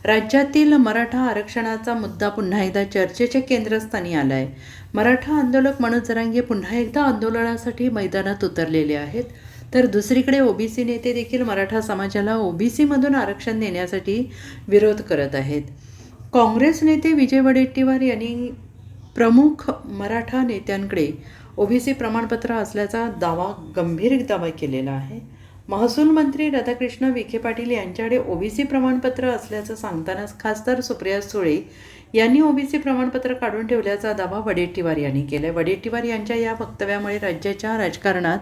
राज्यातील मराठा आरक्षणाचा मुद्दा पुन्हा एकदा चर्चेच्या केंद्रस्थानी आला आहे. मराठा आंदोलक मनोज जरांगे पुन्हा एकदा आंदोलनासाठी मैदानात उतरलेले आहेत. तर दुसरीकडे ओबीसी नेते देखील मराठा समाजाला ओबीसीमधून आरक्षण देण्यासाठी विरोध करत आहेत. काँग्रेस नेते विजय वडेट्टीवार यांनी प्रमुख मराठा नेत्यांकडे ओबीसी प्रमाणपत्र असल्याचा गंभीर दावा केलेला आहे. महसूल मंत्री राधाकृष्ण विखे पाटील यांच्याकडे ओबीसी प्रमाणपत्र असल्याचं सांगतानाच खासदार सुप्रिया सुळे यांनी ओबीसी प्रमाणपत्र काढून ठेवल्याचा दावा वडेट्टीवार यांनी केला. वडेट्टीवार यांच्या या वक्तव्यामुळे राज्याच्या राजकारणात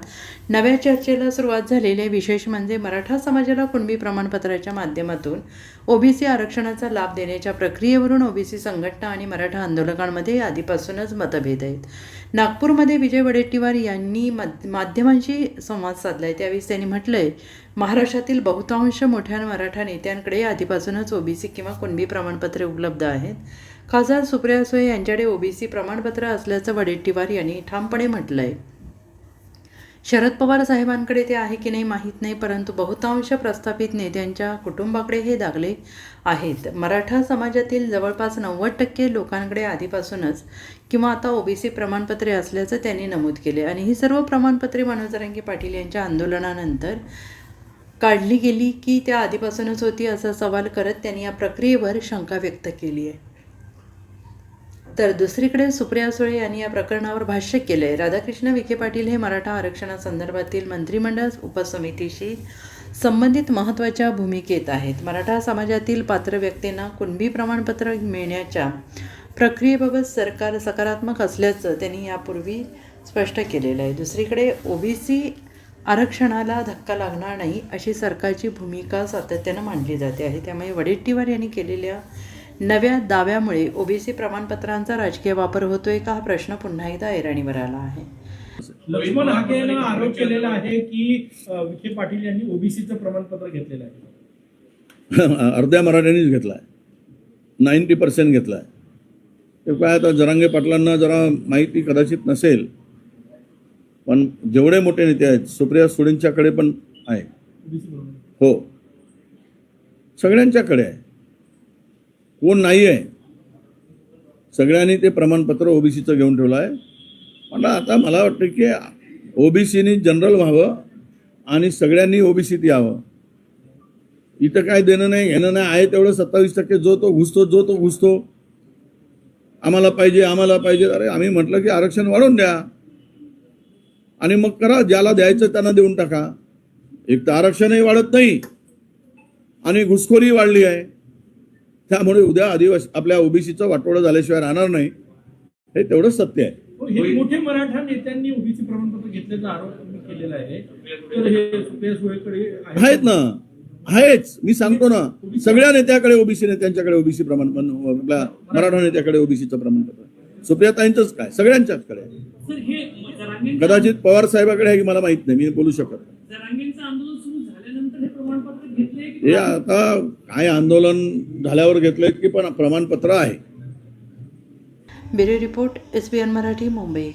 नव्या चर्चेला सुरुवात झालेली आहे. विशेष म्हणजे मराठा समाजाला कुणबी प्रमाणपत्राच्या माध्यमातून ओबीसी आरक्षणाचा लाभ देण्याच्या प्रक्रियेवरून ओबीसी संघटना आणि मराठा आंदोलकांमध्ये आधीपासूनच मतभेद आहेत. नागपूरमध्ये विजय वडेट्टीवार यांनी माध्यमांशी संवाद साधलाय. त्यावेळी त्यांनी म्हटलंय, महाराष्ट्रातील बहुतांश मोठ्या मराठा नेत्यांकडे आधीपासूनच ओबीसी किंवा कुणबी प्रमाणपत्रे उपलब्ध आहेत. खासदार सुप्रिया सुळे यांच्याकडे ओबीसी प्रमाणपत्र असल्याचं वडेट्टीवार यांनी ठामपणे म्हटलंय. शरद पवार साहेबांकडे ते आहे की नाही माहीत नाही, परंतु बहुतांश प्रस्थापित नेत्यांच्या कुटुंबाकडे हे दाखले आहेत. मराठा समाजातील जवळपास 90% लोकांकडे आधीपासूनच किंवा आता ओबीसी प्रमाणपत्रे असल्याचं त्यांनी नमूद केले. आणि ही सर्व प्रमाणपत्रे मनोज जरांगे पाटील यांच्या आंदोलनानंतर काढली गेली की त्या आधीपासूनच होती असा सवाल करत त्यांनी या प्रक्रियेवर शंका व्यक्त केली आहे. तर दुसरीकडे सुप्रिया सुळे यांनी या प्रकरणावर भाष्य केलं आहे. राधाकृष्ण विखे पाटील हे मराठा आरक्षणासंदर्भातील मंत्रिमंडळ उपसमितीशी संबंधित महत्त्वाच्या भूमिकेत आहेत. मराठा समाजातील पात्र व्यक्तींना कुणबी प्रमाणपत्र मिळण्याच्या प्रक्रियेबाबत सरकार सकारात्मक असल्याचं त्यांनी यापूर्वी स्पष्ट केलेलं आहे. दुसरीकडे ओबीसी आरक्षणाला धक्का लागणार नाही अशी सरकारची भूमिका सातत्यानं मांडली जाते आहे. त्यामुळे वडेट्टीवार यांनी केलेल्या नव्या दाव्यामुळे ओबीसी प्रमाणपत्रांचा राजकीय वापर होतोय का, हा प्रश्न पुन्हा एकदा ऐरणीवर आला आहे. लक्ष्मण हाके यांनी आरोप केलेला आहे की विखे पाटील यांनी ओबीसीचं प्रमाणपत्र घेतलेलं आहे. अर्ध्या मराठ्यांनीच घेतलाय, 90% घेतलाय. ते काय आता जरांगे पाटलांना जरा माहिती कदाचित नसेल, पण जेवढे मोठे नेते आहेत सुप्रिया सुळेंच्याकडे पण आहे. हो, सगळ्यांच्याकडे आहे, कोण नाही आहे. सगळ्यांनी ते प्रमाणपत्र ओबीसीचं घेऊन ठेवलं आहे. पण आता मला वाटतं की ओबीसीनी जनरल व्हावं आणि सगळ्यांनी ओबीसीत यावं. इथं काय देणं नाही घेणं नाही आहे. तेवढं 27% जो तो घुसतो. आम्हाला पाहिजे. अरे आम्ही म्हटलं की आरक्षण वाढवून द्या आणि मग करा, ज्याला द्यायचं त्यांना देऊन टाका. एक तर आरक्षणही वाढत नाही आणि घुसखोरी वाढली आहे. त्यामुळे उद्या आदिवासी आपल्या ओबीसीचं वाटोळं झाल्याशिवाय राहणार नाही, हे तेवढंच सत्य आहे. हे मोठे मराठा नेत्यांनी ओबीसी प्रमाणपत्र घेतल्याचा आरोप केलेला आहे. तर हे सुप्रिया सुळेकडे आहेत ना, आहेच. मी सांगतो ना, सगळ्या नेत्याकडे ओबीसी नेत्यांच्याकडे ओबीसी प्रमाणपत्र, आपल्या मराठा नेत्याकडे ओबीसीचं प्रमाणपत्र. सुप्रियाताईंचंच काय, सगळ्यांच्याचकडे आहे. कदाचित पवार साहेबाकडे आहे की मला माहित नाही, मी बोलू शकत नाही. हे आता काय आंदोलन झाल्यावर घेतलंय की पण प्रमाणपत्र आहे. Bureau report, SBN Marathi, Mumbai.